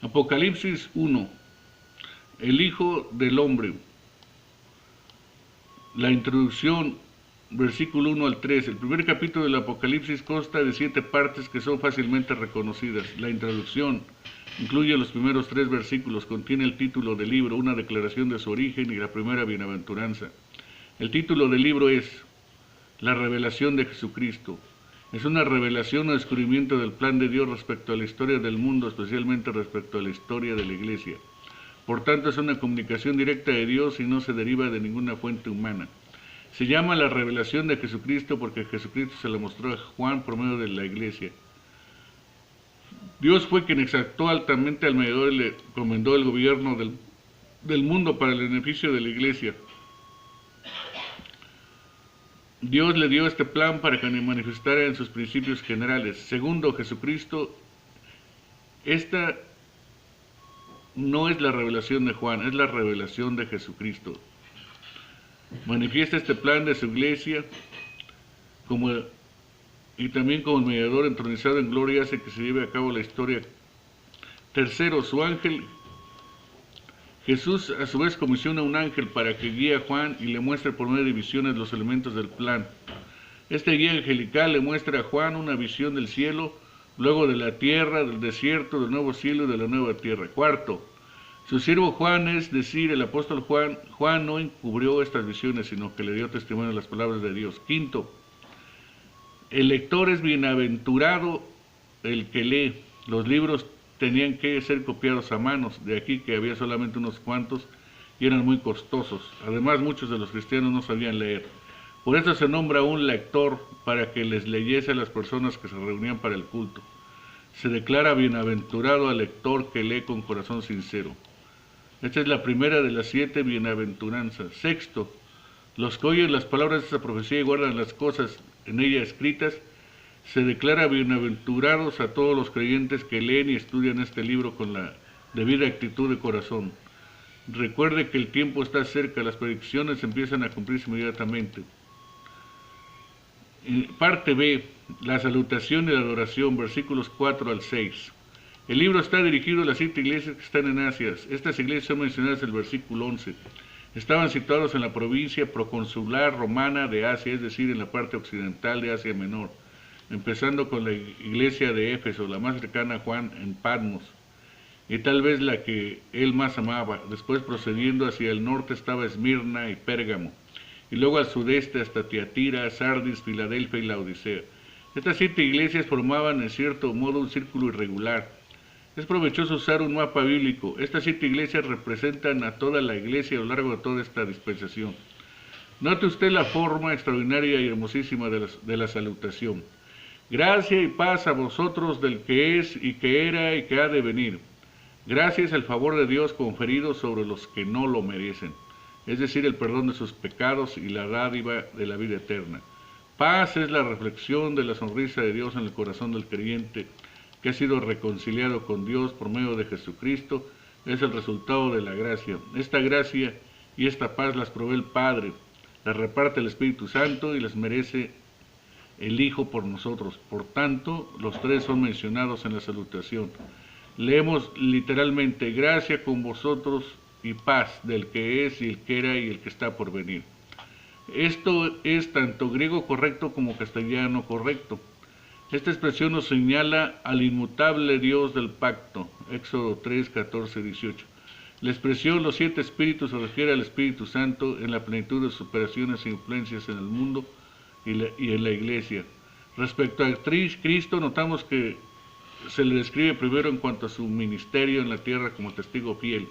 Apocalipsis 1. El Hijo del Hombre. La introducción, versículo 1 al 3. El primer capítulo del Apocalipsis consta de 7 partes que son fácilmente reconocidas. La introducción incluye los primeros 3 versículos, contiene el título del libro, una declaración de su origen y la primera bienaventuranza. El título del libro es La revelación de Jesucristo. Es una revelación o descubrimiento del plan de Dios respecto a la historia del mundo, especialmente respecto a la historia de la Iglesia. Por tanto, es una comunicación directa de Dios y no se deriva de ninguna fuente humana. Se llama la revelación de Jesucristo porque Jesucristo se la mostró a Juan por medio de la Iglesia. Dios fue quien exaltó altamente al mediador y le encomendó el gobierno del mundo para el beneficio de la Iglesia. Dios le dio este plan para que le manifestara en sus principios generales. Segundo, Jesucristo, esta no es la revelación de Juan, es la revelación de Jesucristo. Manifiesta este plan de su iglesia y también como el mediador entronizado en gloria hace que se lleve a cabo la historia. Tercero, su ángel. Jesús a su vez comisiona a un ángel para que guíe a Juan y le muestre por medio de visiones los elementos del plan. Este guía angelical le muestra a Juan una visión del cielo, luego de la tierra, del desierto, del nuevo cielo y de la nueva tierra. Cuarto, su siervo Juan, es decir, el apóstol Juan no encubrió estas visiones, sino que le dio testimonio de las palabras de Dios. Quinto, el lector es bienaventurado el que lee. Los libros tenían que ser copiados a manos, de aquí que había solamente unos cuantos y eran muy costosos. Además, muchos de los cristianos no sabían leer. Por eso se nombra a un lector para que les leyese a las personas que se reunían para el culto. Se declara bienaventurado al lector que lee con corazón sincero. Esta es la primera de las 7 bienaventuranzas. Sexto, los que oyen las palabras de esta profecía y guardan las cosas en ella escritas, se declara bienaventurados a todos los creyentes que leen y estudian este libro con la debida actitud de corazón. Recuerde que el tiempo está cerca, las predicciones empiezan a cumplirse inmediatamente. Parte B, la salutación y la adoración, versículos 4 al 6. El libro está dirigido a las 7 iglesias que están en Asia. Estas iglesias son mencionadas en el versículo 11. Estaban situados en la provincia proconsular romana de Asia, es decir, en la parte occidental de Asia Menor, empezando con la iglesia de Éfeso, la más cercana a Juan, en Patmos, y tal vez la que él más amaba. Después, procediendo hacia el norte, estaba Esmirna y Pérgamo, y luego al sudeste hasta Tiatira, Sardis, Filadelfia y Laodicea. Estas 7 iglesias formaban en cierto modo un círculo irregular. Es provechoso usar un mapa bíblico. Estas 7 iglesias representan a toda la iglesia a lo largo de toda esta dispensación. Note usted la forma extraordinaria y hermosísima de la salutación. Gracia y paz a vosotros del que es y que era y que ha de venir. Gracia es el favor de Dios conferido sobre los que no lo merecen, es decir, el perdón de sus pecados y la dádiva de la vida eterna. Paz es la reflexión de la sonrisa de Dios en el corazón del creyente, que ha sido reconciliado con Dios por medio de Jesucristo, es el resultado de la gracia. Esta gracia y esta paz las provee el Padre, las reparte el Espíritu Santo y las merece el Hijo por nosotros. Por tanto, los 3 son mencionados en la salutación. Leemos literalmente, gracia con vosotros y paz del que es y el que era y el que está por venir. Esto es tanto griego correcto como castellano correcto. Esta expresión nos señala al inmutable Dios del pacto, Éxodo 3, 14, 18. La expresión los 7 espíritus se refiere al Espíritu Santo en la plenitud de sus operaciones e influencias en el mundo y en la iglesia. Respecto a Cristo, notamos que se le describe primero en cuanto a su ministerio en la tierra como testigo fiel,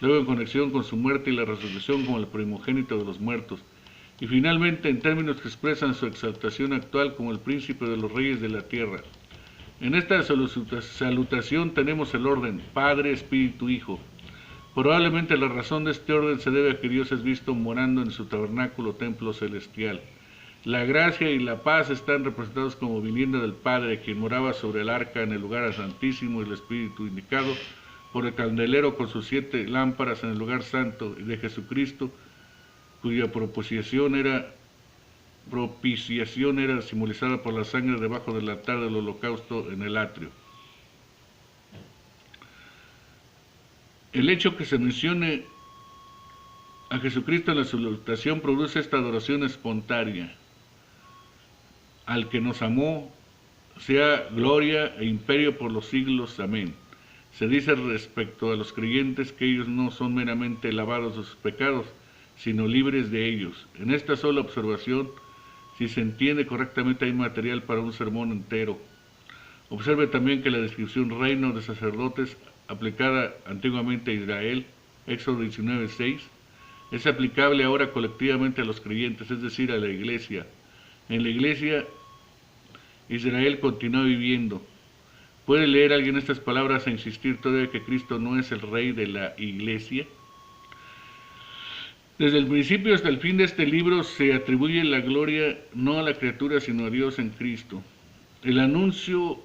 luego en conexión con su muerte y la resurrección como el primogénito de los muertos, y finalmente en términos que expresan su exaltación actual como el príncipe de los reyes de la tierra. En esta salutación tenemos el orden Padre, Espíritu, Hijo. Probablemente la razón de este orden se debe a que Dios es visto morando en su tabernáculo templo celestial. La gracia y la paz están representados como viniendo del Padre, quien moraba sobre el arca en el lugar santísimo, y el Espíritu indicado por el candelero con sus 7 lámparas en el lugar santo, y de Jesucristo, cuya propiciación era simbolizada por la sangre debajo del altar del holocausto en el atrio. El hecho que se mencione a Jesucristo en la salutación produce esta adoración espontánea. Al que nos amó, sea gloria e imperio por los siglos. Amén. Se dice respecto a los creyentes que ellos no son meramente lavados de sus pecados, sino libres de ellos. En esta sola observación, si se entiende correctamente, hay material para un sermón entero. Observe también que la descripción reino de sacerdotes aplicada antiguamente a Israel, Éxodo 19:6, es aplicable ahora colectivamente a los creyentes, es decir, a la iglesia. En la iglesia, Israel continúa viviendo. ¿Puede leer alguien estas palabras e insistir todavía que Cristo no es el rey de la iglesia? Desde el principio hasta el fin de este libro se atribuye la gloria no a la criatura sino a Dios en Cristo. El anuncio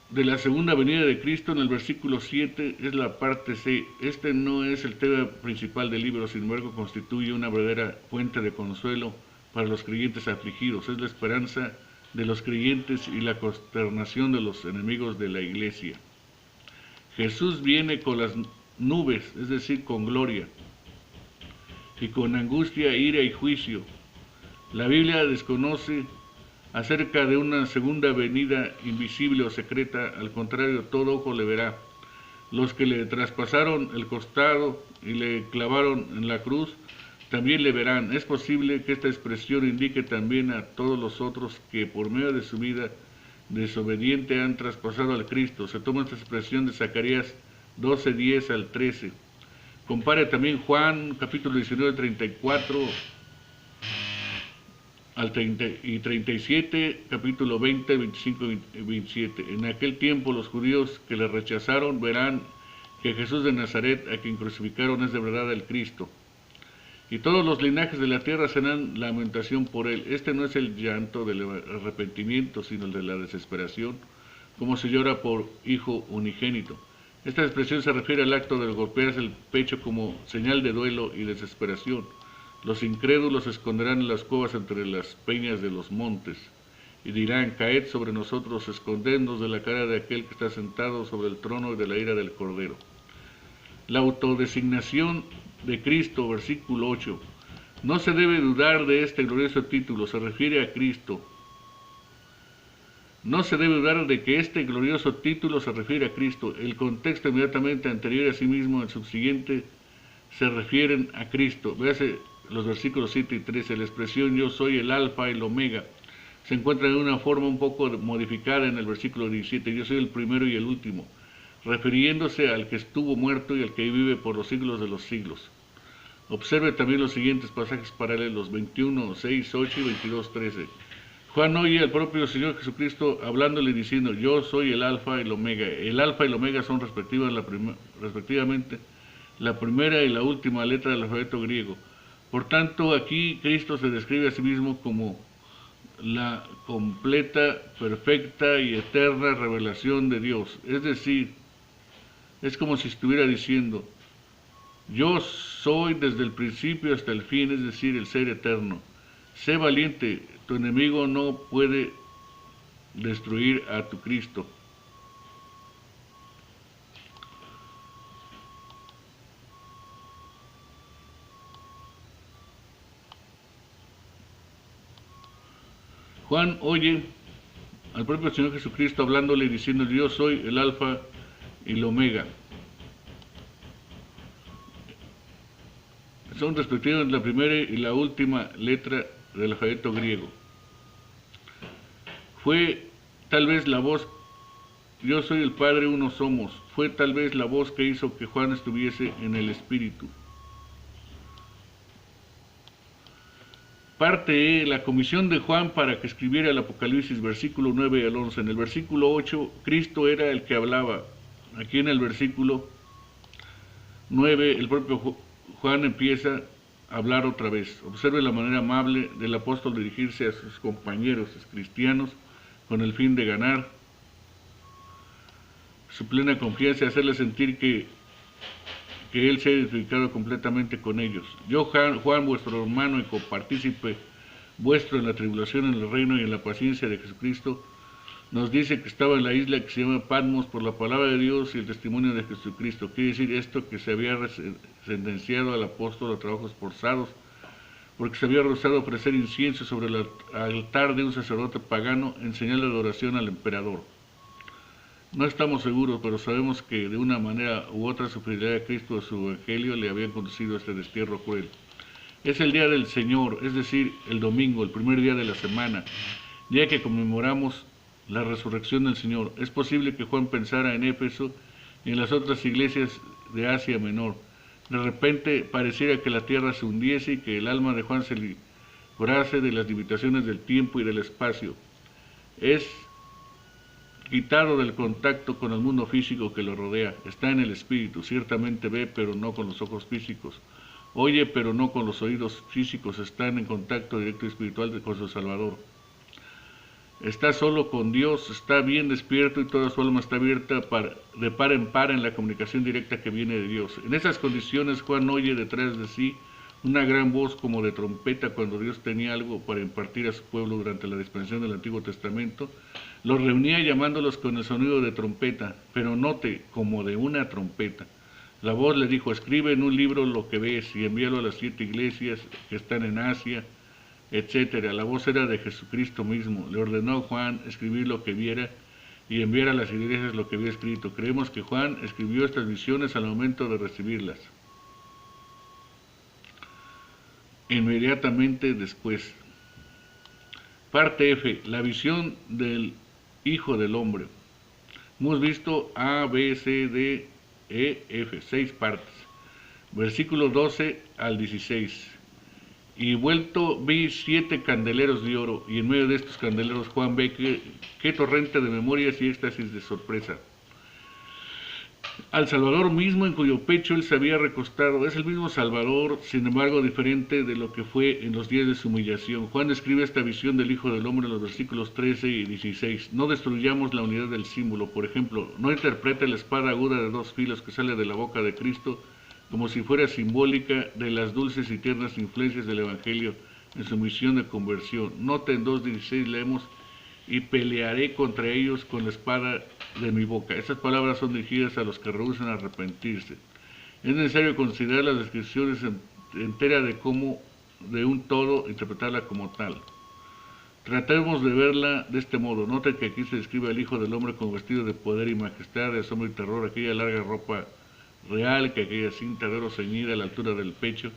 de la segunda venida de Cristo en el versículo 7 es la parte C. Este no es el tema principal del libro, sin embargo constituye una verdadera fuente de consuelo para los creyentes afligidos. Es la esperanza de los creyentes y la consternación de los enemigos de la iglesia. Jesús viene con las nubes, es decir, con gloria, y con angustia, ira y juicio. La Biblia desconoce acerca de una segunda venida invisible o secreta, al contrario, todo ojo le verá. Los que le traspasaron el costado y le clavaron en la cruz, también le verán. Es posible que esta expresión indique también a todos los otros que por medio de su vida desobediente han traspasado al Cristo. Se toma esta expresión de Zacarías 12:10 al 13. Compare también Juan capítulo 19, 34 al 30 y 37, capítulo 20, 25 y 27. En aquel tiempo los judíos que le rechazaron verán que Jesús de Nazaret, a quien crucificaron, es de verdad el Cristo. Y todos los linajes de la tierra serán lamentación por él. Este no es el llanto del arrepentimiento, sino el de la desesperación, como se llora por hijo unigénito. Esta expresión se refiere al acto de golpearse el pecho como señal de duelo y desesperación. Los incrédulos se esconderán en las cuevas entre las peñas de los montes, y dirán: caed sobre nosotros, escondednos de la cara de aquel que está sentado sobre el trono y de la ira del Cordero. La autodesignación de Cristo, versículo 8. No se debe dudar de este glorioso título, se refiere a Cristo. No se debe dudar de que este glorioso título se refiere a Cristo. El contexto inmediatamente anterior a sí mismo, el subsiguiente, se refieren a Cristo. Véase los versículos 7 y 13. La expresión yo soy el alfa y el omega se encuentra de una forma un poco modificada en el versículo 17. Yo soy el primero y el último, refiriéndose al que estuvo muerto y al que vive por los siglos de los siglos. Observe también los siguientes pasajes paralelos, 21, 6, 8 y 22, 13. Juan oye al propio Señor Jesucristo hablándole y diciendo: yo soy el alfa y el omega. El alfa y el omega son respectivamente la primera y la última letra del alfabeto griego. Por tanto, aquí Cristo se describe a sí mismo como la completa, perfecta y eterna revelación de Dios. Es decir, es como si estuviera diciendo: yo soy desde el principio hasta el fin, es decir, el ser eterno. Sé valiente, tu enemigo no puede destruir a tu Cristo. Juan oye al propio Señor Jesucristo hablándole y diciendo: yo soy el alfa y el omega. Son respectivamente la primera y la última letra del alfabeto griego. Fue tal vez la voz, yo soy el Padre, uno somos, fue tal vez la voz que hizo que Juan estuviese en el Espíritu. Parte E, la comisión de Juan para que escribiera el Apocalipsis, versículo 9 al 11. En el versículo 8, Cristo era el que hablaba. Aquí en el versículo 9, el propio Juan empieza a hablar otra vez. Observe la manera amable del apóstol dirigirse a sus compañeros cristianos con el fin de ganar su plena confianza y hacerles sentir que él se ha identificado completamente con ellos. Yo, Juan, vuestro hermano y copartícipe vuestro en la tribulación, en el reino y en la paciencia de Jesucristo, nos dice que estaba en la isla que se llama Patmos por la palabra de Dios y el testimonio de Jesucristo. Quiere decir esto que se había sentenciado al apóstol a trabajos forzados, porque se había rehusado ofrecer incienso sobre el altar de un sacerdote pagano en señal de adoración al emperador. No estamos seguros, pero sabemos que de una manera u otra su fidelidad a Cristo y a su evangelio le habían conducido a este destierro cruel. Es el día del Señor, es decir, el domingo, el primer día de la semana, día que conmemoramos la resurrección del Señor. Es posible que Juan pensara en Éfeso y en las otras iglesias de Asia Menor. De repente pareciera que la tierra se hundiese y que el alma de Juan se librase de las limitaciones del tiempo y del espacio. Es quitado del contacto con el mundo físico que lo rodea. Está en el espíritu, ciertamente ve, pero no con los ojos físicos. Oye, pero no con los oídos físicos. Está en contacto directo y espiritual con su Salvador. Está solo con Dios, está bien despierto y toda su alma está abierta de par en par en la comunicación directa que viene de Dios. En esas condiciones Juan oye detrás de sí una gran voz como de trompeta cuando Dios tenía algo para impartir a su pueblo durante la dispensación del Antiguo Testamento. Los reunía llamándolos con el sonido de trompeta, pero note, como de una trompeta. La voz le dijo, escribe en un libro lo que ves y envíalo a las 7 iglesias que están en Asia, etcétera. La voz era de Jesucristo mismo. Le ordenó a Juan escribir lo que viera y enviar a las iglesias lo que había escrito. Creemos que Juan escribió estas visiones al momento de recibirlas. Inmediatamente después. Parte F. La visión del Hijo del Hombre. Hemos visto A, B, C, D, E, F. 6 partes. Versículo 12 al 16. Y vuelto vi 7 candeleros de oro, y en medio de estos candeleros Juan ve qué torrente de memorias y éxtasis de sorpresa. Al Salvador mismo en cuyo pecho él se había recostado, es el mismo Salvador, sin embargo diferente de lo que fue en los días de su humillación. Juan describe esta visión del Hijo del Hombre en los versículos 13 y 16. No destruyamos la unidad del símbolo, por ejemplo, no interprete la espada aguda de 2 filos que sale de la boca de Cristo como si fuera simbólica de las dulces y tiernas influencias del Evangelio en su misión de conversión. Note en 2.16 leemos, y pelearé contra ellos con la espada de mi boca. Estas palabras son dirigidas a los que rehúsan arrepentirse. Es necesario considerar las descripciones enteras de cómo, de un todo, interpretarla como tal. Tratemos de verla de este modo. Note que aquí se describe al Hijo del Hombre con vestido de poder y majestad, de asombro y terror, aquella larga ropa real, que aquella cinta de oro ceñida a la altura del pecho,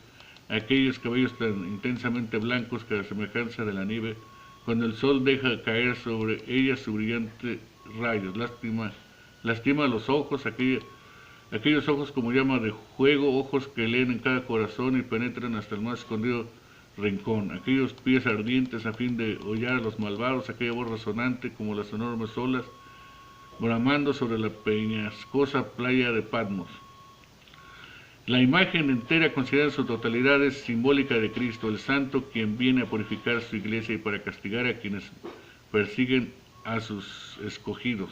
aquellos cabellos tan intensamente blancos que a la semejanza de la nieve, cuando el sol deja caer sobre ellas su brillante rayos, lastima los ojos, aquellos ojos como llama de fuego, ojos que leen en cada corazón y penetran hasta el más escondido rincón, aquellos pies ardientes a fin de hollar a los malvados, aquella voz resonante como las enormes olas, bramando sobre la peñascosa playa de Patmos. La imagen entera, considerada en su totalidad, es simbólica de Cristo, el Santo, quien viene a purificar su iglesia y para castigar a quienes persiguen a sus escogidos.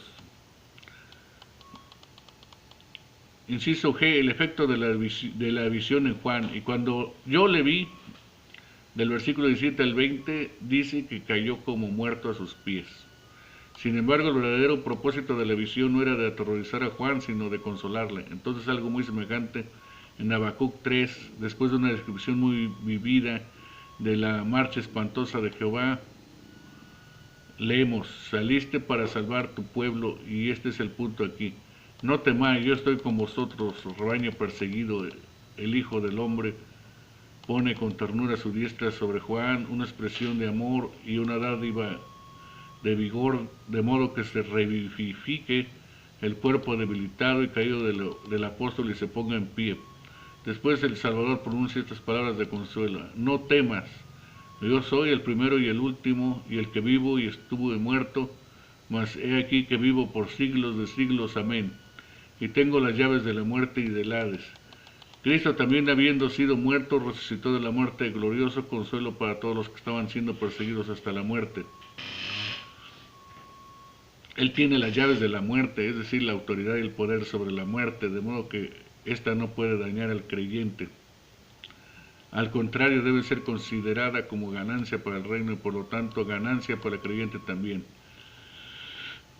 Inciso G, el efecto de la visión en Juan. Y cuando yo le vi, del versículo 17 al 20, dice que cayó como muerto a sus pies. Sin embargo, el verdadero propósito de la visión no era de aterrorizar a Juan, sino de consolarle. Entonces algo muy semejante en Habacuc 3, después de una descripción muy vivida de la marcha espantosa de Jehová, leemos, saliste para salvar tu pueblo, y este es el punto aquí. No temáis, yo estoy con vosotros, rebaño perseguido. El Hijo del Hombre pone con ternura su diestra sobre Juan, una expresión de amor y una dádiva de vigor, de modo que se revivifique el cuerpo debilitado y caído del apóstol y se ponga en pie. Después el Salvador pronuncia estas palabras de consuelo. No temas, yo soy el primero y el último, y el que vivo y estuve muerto, mas he aquí que vivo por siglos de siglos, amén. Y tengo las llaves de la muerte y del Hades. Cristo también, habiendo sido muerto, resucitó de la muerte, glorioso consuelo para todos los que estaban siendo perseguidos hasta la muerte. Él tiene las llaves de la muerte, es decir, la autoridad y el poder sobre la muerte, de modo que esta no puede dañar al creyente. Al contrario, debe ser considerada como ganancia para el reino y por lo tanto ganancia para el creyente también.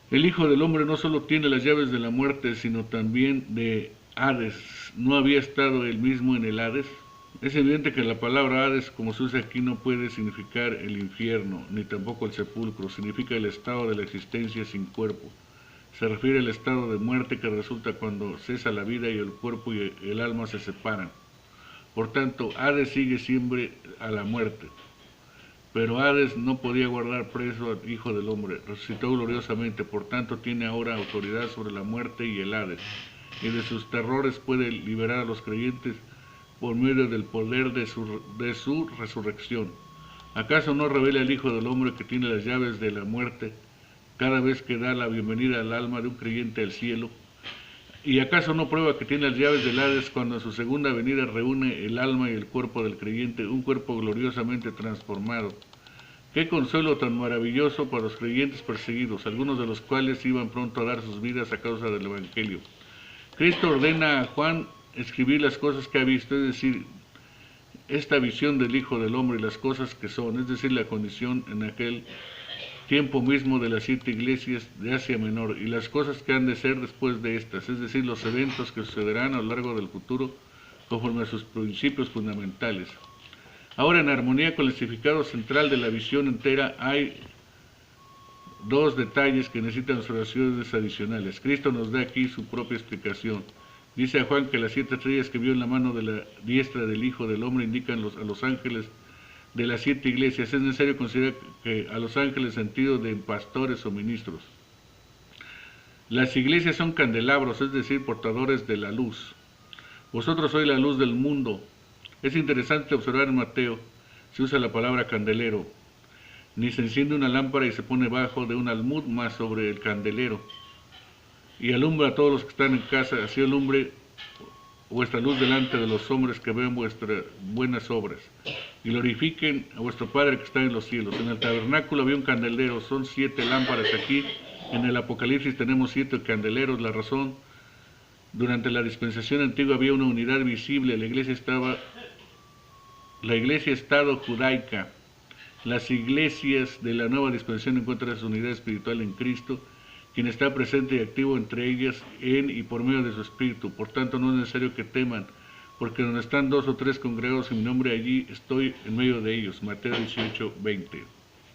El Hijo del Hombre no solo tiene las llaves de la muerte, sino también de Hades. ¿No había estado él mismo en el Hades? Es evidente que la palabra Hades, como se usa aquí, no puede significar el infierno, ni tampoco el sepulcro. Significa el estado de la existencia sin cuerpo. Se refiere al estado de muerte que resulta cuando cesa la vida y el cuerpo y el alma se separan. Por tanto, Hades sigue siempre a la muerte. Pero Hades no podía guardar preso al Hijo del Hombre. Resucitó gloriosamente, por tanto tiene ahora autoridad sobre la muerte y el Hades. Y de sus terrores puede liberar a los creyentes por medio del poder de su resurrección. ¿Acaso no revela el Hijo del Hombre que tiene las llaves de la muerte cada vez que da la bienvenida al alma de un creyente al cielo? ¿Y acaso no prueba que tiene las llaves del Hades cuando en su segunda venida reúne el alma y el cuerpo del creyente, un cuerpo gloriosamente transformado? Qué consuelo tan maravilloso para los creyentes perseguidos, algunos de los cuales iban pronto a dar sus vidas a causa del Evangelio. Cristo ordena a Juan escribir las cosas que ha visto, es decir, esta visión del Hijo del Hombre y las cosas que son, es decir, la condición en aquel tiempo mismo de las 7 iglesias de Asia Menor y las cosas que han de ser después de estas, es decir, los eventos que sucederán a lo largo del futuro conforme a sus principios fundamentales. Ahora, en armonía con el significado central de la visión entera, hay dos detalles que necesitan observaciones adicionales. Cristo nos da aquí su propia explicación. Dice a Juan que las 7 estrellas que vio en la mano de la diestra del Hijo del Hombre indican a los ángeles de las 7 iglesias. Es necesario considerar que a los ángeles en sentido de pastores o ministros. Las iglesias son candelabros, es decir, portadores de la luz. Vosotros sois la luz del mundo. Es interesante observar en Mateo, se usa la palabra candelero. Ni se enciende una lámpara y se pone bajo de un almud, más sobre el candelero. Y alumbra a todos los que están en casa, así alumbre vuestra luz delante de los hombres que ven vuestras buenas obras. Y glorifiquen a vuestro Padre que está en los cielos. En el tabernáculo había un candelero, son 7 lámparas aquí. En el Apocalipsis tenemos 7 candeleros. La razón, durante la dispensación antigua había una unidad visible. La iglesia estado judaica. Las iglesias de la nueva dispensación encuentran su unidad espiritual en Cristo, quien está presente y activo entre ellas en y por medio de su espíritu. Por tanto, no es necesario que teman, porque donde están 2 o 3 congregados en mi nombre, allí estoy en medio de ellos. Mateo 18:20.